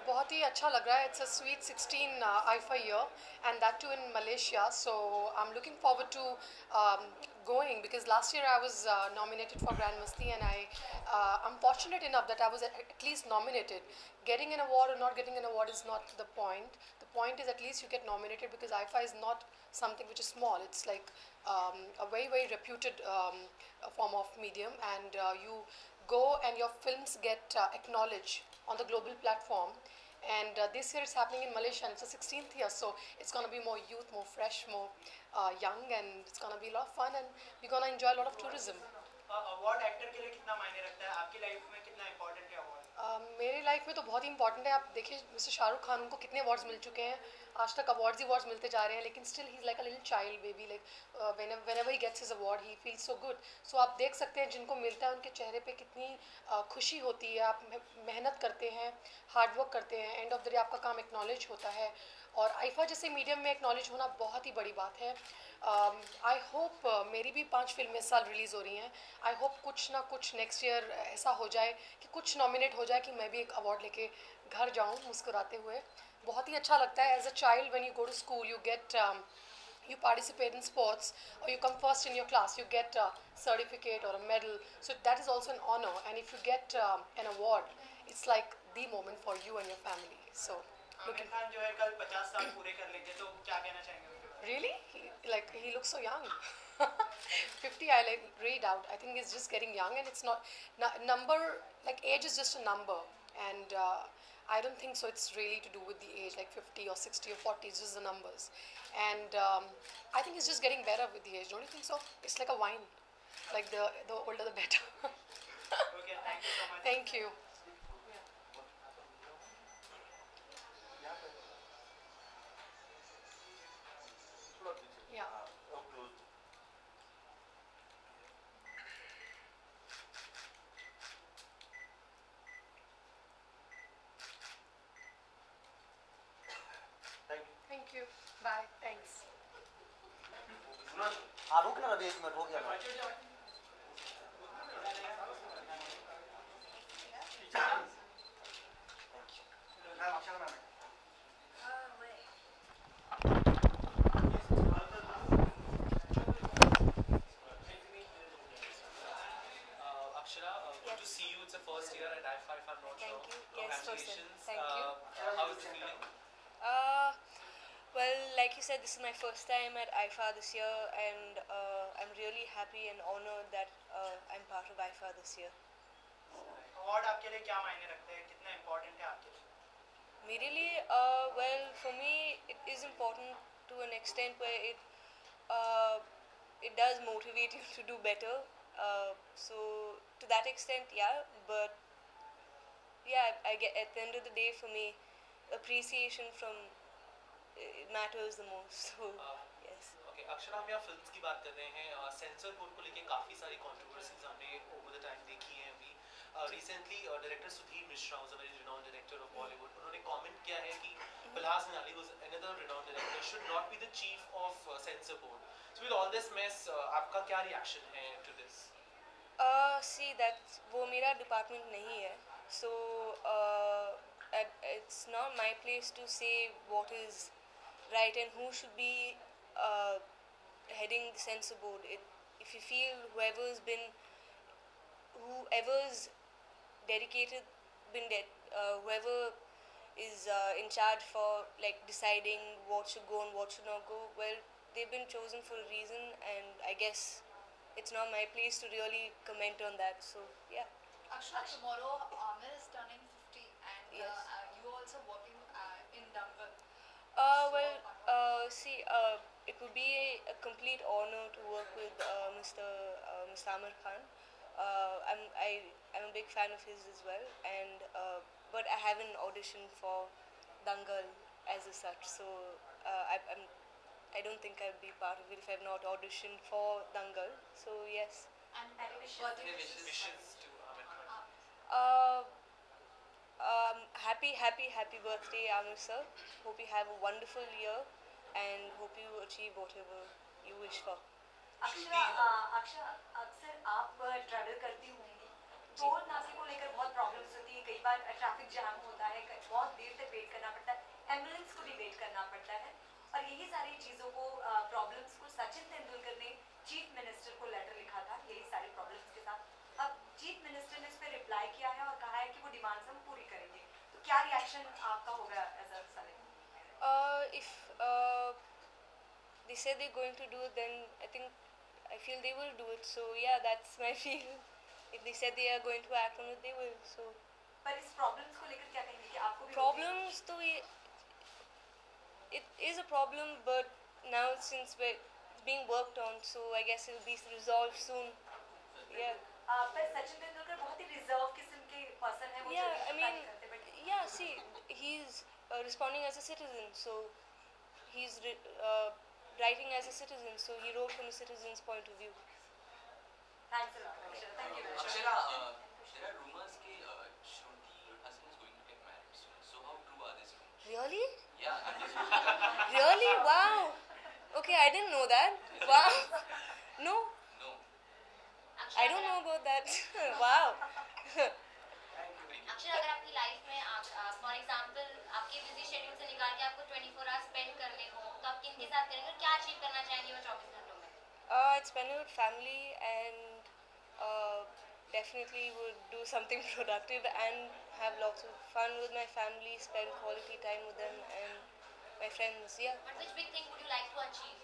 बहुत ही अच्छा लग रहा है. It's a sweet 16 IFA year, and that too in Malaysia. So I'm looking forward to going, because last year I was nominated for Grand Masti, and I'm fortunate enough that I was at least nominated. Getting an award or not getting an award is not the point. The point is at least you get nominated, because IFA is not something which is small. It's like a very reputed form of medium, and you go and your films get acknowledged on the global platform. And this year it's happening in Malaysia, and it's the 16th year, so it's going to be more youth, more fresh, more young, and it's going to be a lot of fun, and we're going to enjoy a lot of tourism. Award actor के लिए कितना मायने रखता है आपकी life में, कितना important है अवार्ड? मेरी लाइफ में तो बहुत ही इंपॉर्टेंट है. आप देखिए मिस्टर शाहरुख खान, उनको कितने अवार्ड्स मिल चुके हैं. आज तक अवार्ड्स ही अवार्ड्स मिलते जा रहे हैं, लेकिन still he is like a little child baby. Like whenever he gets his award he feel so good. So आप देख सकते हैं जिनको मिलता है उनके चेहरे पे कितनी खुशी होती है. आप मेहनत करते हैं, हार्डवर्क करते हैं, एंड ऑफ द डे आपका काम एक्नॉलेज होता है. और आईफा जैसे मीडियम में एक्नॉलेज होना बहुत ही बड़ी बात है. आई होप मेरी भी 5 फिल्में इस साल रिलीज़ हो रही हैं. आई होप कुछ ना कुछ नेक्स्ट ईयर ऐसा हो जाए कि कुछ नॉमिनेट हो जाए कि मैं भी एक अवार्ड लेके घर जाऊँ मुस्कुराते हुए. बहुत ही अच्छा लगता है. As a child when you go to school, you get you participate in sports, or you come first in your class, you get a certificate or a medal. So that is also an honor, and if you get an award, it's like the moment for you and your family. So Aamir Khan जो है कल 50 साल पूरे कर लेंगे, तो क्या कहना चाहेंगे उसके बारे में? really, he looks so young. 50, I like really doubt. I think he's just getting young, and it's not number, like age is just a number, and I don't think so. It's really to do with the age, like 50 or 60 or 40. It's just the numbers, and I think it's just getting better with the age. Don't you think so? It's like a wine, like the older the better. Okay, thank you so much. Thank you. Yeah. Thank you. Bye. Thanks. हाँ रुक ना अभी 1 minute हो गया ना. Akshara, good to see you. It's the first year at IFA, if I'm not wrong. Thank you. Yes, first year. Congratulations. Thank you. How is the feeling? Well, like you said, this is my first time at IFA this year, and I'm really happy and honored that I'm part of IFA this year. Award आपके लिए क्या मायने रखते हैं, कितना important है आपके लिए? मेरे लिए well, for me, it is important to an extent where it does motivate you to do better. So to that extent, yeah. But yeah, I get at the end of the day, for me, appreciation from it matters the most. So yes. Okay, Akshara, हम यहाँ films की बात कर रहे हैं. Sensor board को लेके काफ़ी सारी कंट्रोवर्सीज हमने ओवर द टाइम देखी हैं. अभी recently director Sudhir Mishra, who's a very renowned director of Bollywood, उन्होंने कमेंट किया है कि Bilhas Niali, who's another renowned director, should not be the chief of censor board. So with all this mess, आपका क्या reaction है to this? See, that वो मेरा department नहीं है. So it's not my place to say what is right and who should be heading the censor board. If you feel whoever's dedicated, whoever is in charge for like deciding what should go and what should not go, well, they've been chosen for a reason, and I guess it's not my place to really comment on that. So yeah. Akshara, tomorrow Amir is turning 50, and Yes. you are also working in Dangal. See, it would be a complete honor to work with Mr. Amir Khan. I'm a big fan of his as well, and but I haven't auditioned for Dangal as such, so I don't think I'd be part of it if I've not auditioned for Dangal. So yes. And birthday wishes. To Amir Khan. Happy birthday, Amir sir. Hope you have a wonderful year, and hope you achieve whatever you wish for. Akshara, अक्सर आप travel करती होंगी, toll नाके को लेकर बहुत problems होती है, कई बार ट्रैफिक जैम होता है, बहुत देर तक वेट करना पड़ता है, एम्बुलेंस को भी वेट करना पड़ता है, और यही सारी चीज़ों को प्रॉब्लम्स को सचिन तेंदुलकर ने चीफ मिनिस्टर को लेटर लिखा था यही सारी प्रॉब्लम्स के साथ। अब चीफ मिनिस्टर ने इस पर रिप्लाई किया है और कहा है कि वो डिमांड्स हम पूरी करेंगे, तो क्या रिएक्शन आपका होगा एज अ सलेम? If they say they're going to do it, then I feel they will do it. So yeah, that's my feel. If they said they are going to act on it, they will. So पर इस problems को लेकर क्या कहेंगे कि आपको भी problems, तो it is a problem, but now since it's being worked on, so I guess it will be resolved soon. Yeah. पर सचिन तेंदुलकर बहुत ही रिजर्व किस्म के पर्सन है, वो Yeah, जल्दी I reply mean, नहीं करते, but yeah. See, he's responding as a citizen, so he's writing as a citizen, so he wrote from a citizen's point of view. thanks a lot, Akshara. Thank you very much. Akshara, there are rumors that Shruti Hassan is going to get married soon. So how true are these rumors? Really? Yeah, I'm just Really? Wow. Okay, I didn't know that. Wow. No, no. I don't know about that. Wow. अक्षर, अगर आपकी life में for example आपके busy schedule से निकाल के आपको 24 hours spend करने हो, तो आप किन के साथ करेंगे और क्या अचीव करना चाहेंगे वो 24 घंटों में? I'd spend it with family and definitely would do something productive and have lots of fun with my family, spend quality time with them and my friends. Yeah. But which big thing would you like to achieve?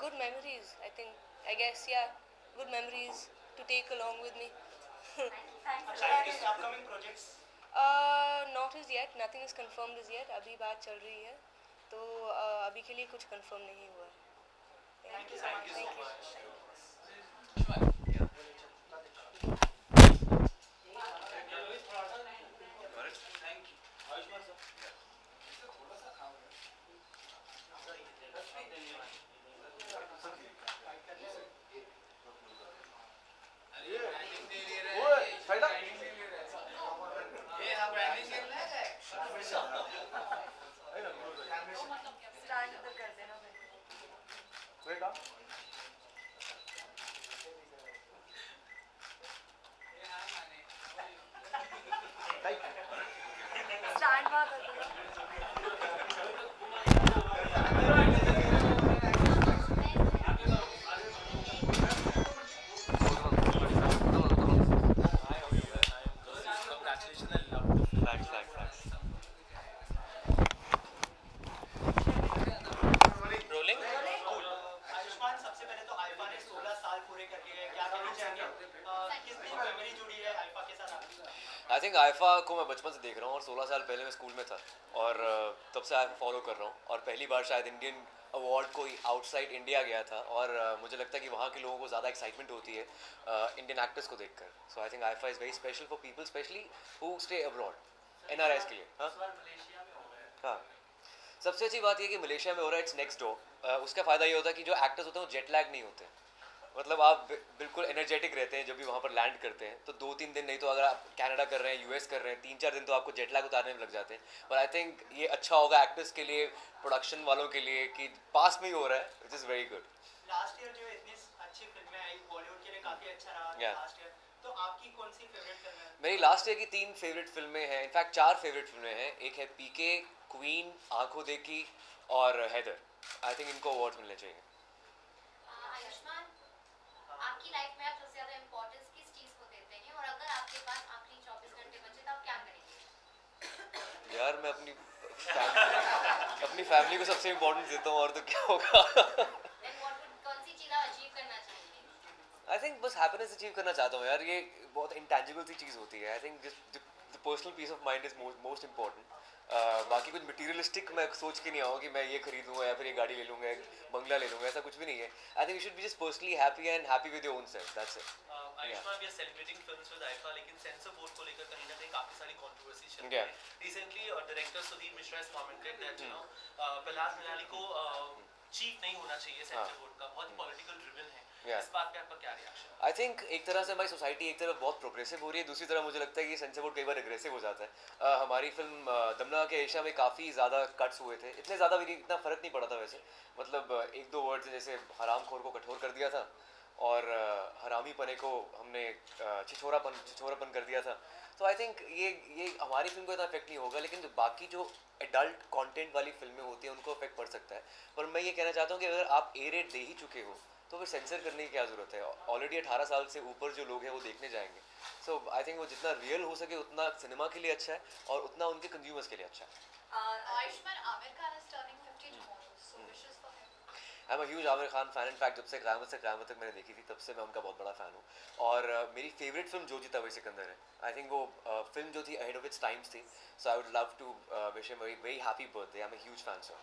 Good memories, I think. I guess, yeah. Good memories to take along with me. Thanks a अच्छा lot. इस upcoming projects Not as yet. Nothing is confirmed as yet. अभी बात चल रही है, तो अभी के लिए कुछ confirm नहीं हुआ है. Thank you so much. Thank you. ओए फायदा Stand उधर कर देना भाई. बेटा Stand वहाँ कर देना. Congratulations and love to Thanks. rolling. Ayushman सबसे पहले तो आइफा ने 16 साल पूरे करके गए, क्या कहना चाहेंगे? कितनी मेमोरी जुड़ी है आइफा के साथ आपकी? आई थिंक आइफा को मैं बचपन से देख रहा हूँ और 16 साल पहले मैं स्कूल में था और तब से आइफा फॉलो कर रहा हूँ और पहली बार शायद इंडियन अवार्ड कोई आउटसाइड इंडिया गया था और मुझे लगता है कि वहाँ के लोगों को ज़्यादा एक्साइटमेंट होती है इंडियन एक्टर्स को देखकर. So I think IIFA is very special for people specially who stay abroad NRIs के लिए. हाँ, सबसे अच्छी बात ये कि मलेशिया में हो रहा है, इट्स नेक्स्ट डोर. उसका फ़ायदा ये होता है कि जो एक्टर्स होते हैं वो जेट लैग नहीं होते हैं. मतलब आप बिल्कुल एनर्जेटिक रहते हैं जब भी वहाँ पर लैंड करते हैं. तो 2-3 दिन नहीं तो अगर आप कनाडा कर रहे हैं, US कर रहे हैं, 3-4 दिन तो आपको जेट लैग उतारने में लग जाते हैं. पर आई थिंक ये अच्छा होगा एक्टर्स के लिए, प्रोडक्शन वालों के लिए कि पास में ही हो रहा है, which is very good. Last year जो इतनी अच्छी फिल्में आई बॉलीवुड के लिए काफी अच्छा रहा Yeah. लास्ट ईयर, तो आपकी कौन सी फेवरेट फिल्म है? मेरी लास्ट ईयर की 3 फेवरेट फिल्में हैं, इनफैक्ट 4 फेवरेट फिल्में हैं. एक है PK, क्वीन, आंखों देखी और हैदर. आई थिंक इनको अवार्ड्स मिलने चाहिए. आयुष्मान, आपकी लाइफ में आप सबसे ज्यादा इम्पोर्टेंस किस चीज को देते हैं और अगर आपके पास आखिरी 24 घंटे बचे तो आप क्या करेंगे? यार मैं अपनी फैमिली को सबसे इम्पोर्टेंस देता हूँ और तो क्या होगा. Then what would, कौन सी चीज आप अचीव करना चाहेंगे? आई थिंक बस हैप्पीनेस अचीव करना चाहता हूँ यार. ये बहुत इंटेंजिबल सी चीज़ होती है. I think the personal peace of mind is most important. बाकी कुछ मटीरियलिस्टिक मैं सोच के नहीं आऊँ कि मैं ये खरीदूंगा या फिर ये गाड़ी ले लूँगा, एक बंगला ले लूँगा, ऐसा कुछ भी नहीं है. I think you should be just personally happy and happy with your own self. That's it. Ayushmann, we are celebrating films with IIFA, लेकिन सेंसर बोर्ड को लेकर कहीं ना कहीं काफी सारी कंट्रोवर्सी चल रही है. Recently director Sudhir Mishra has commented that Prahlad Malani को चीफ नहीं होना चाहिए सेंसर बोर्ड का, बहुत पॉलिटिकल ड्रिवन है. इस बात पे आपका क्या रिएक्शन? आई थिंक एक तरह से हमारी सोसाइटी एक तरफ बहुत प्रोग्रेसिव हो रही है, दूसरी तरफ मुझे लगता है कि सेंसर बोर्ड कई बार एग्रेसिव हो जाता है. हमारी फिल्म दमना के एशिया में काफ़ी ज़्यादा कट्स हुए थे. इतने ज़्यादा भी इतना फ़र्क नहीं पड़ा था वैसे. मतलब 1-2 वर्ड्स जैसे हराम खोर को कठोर कर दिया था और हरामी पने को हमने छिछोरापन कर दिया था। तो आई थिंक ये हमारी फिल्म को इतना इफेक्ट नहीं होगा, लेकिन जो बाकी जो एडल्ट कंटेंट वाली फिल्में होती हैं उनको इफेक्ट पड़ सकता है। पर मैं ये कहना चाहता हूँ कि अगर आप ए रेट दे ही चुके हो तो फिर सेंसर करने की क्या ज़रूरत है। ऑलरेडी 18 साल से ऊपर जो लोग हैं वो देखने जाएंगे। सो आई थिंक वो जितना रियल हो सके उतना सिनेमा के लिए अच्छा है और उतना उनके कंज्यूमर्स के लिए अच्छा है। Ayushmann Aamir Khan is turning 50 tomorrow, so wishes for him. I am huge Aamir Khan fan. In fact जब से क़यामत तक मैंने देखी थी तब से मैं उनका बहुत बड़ा फ़ैन हूँ। और मेरी फेवरेट फिल्म जो जीता वही सिकंदर है। आई थिंक वो फिल्म जो थी अहेड ऑफ इट्स टाइम्स थी। So I would love to wish him very very happy birthday. I am a huge fan sir.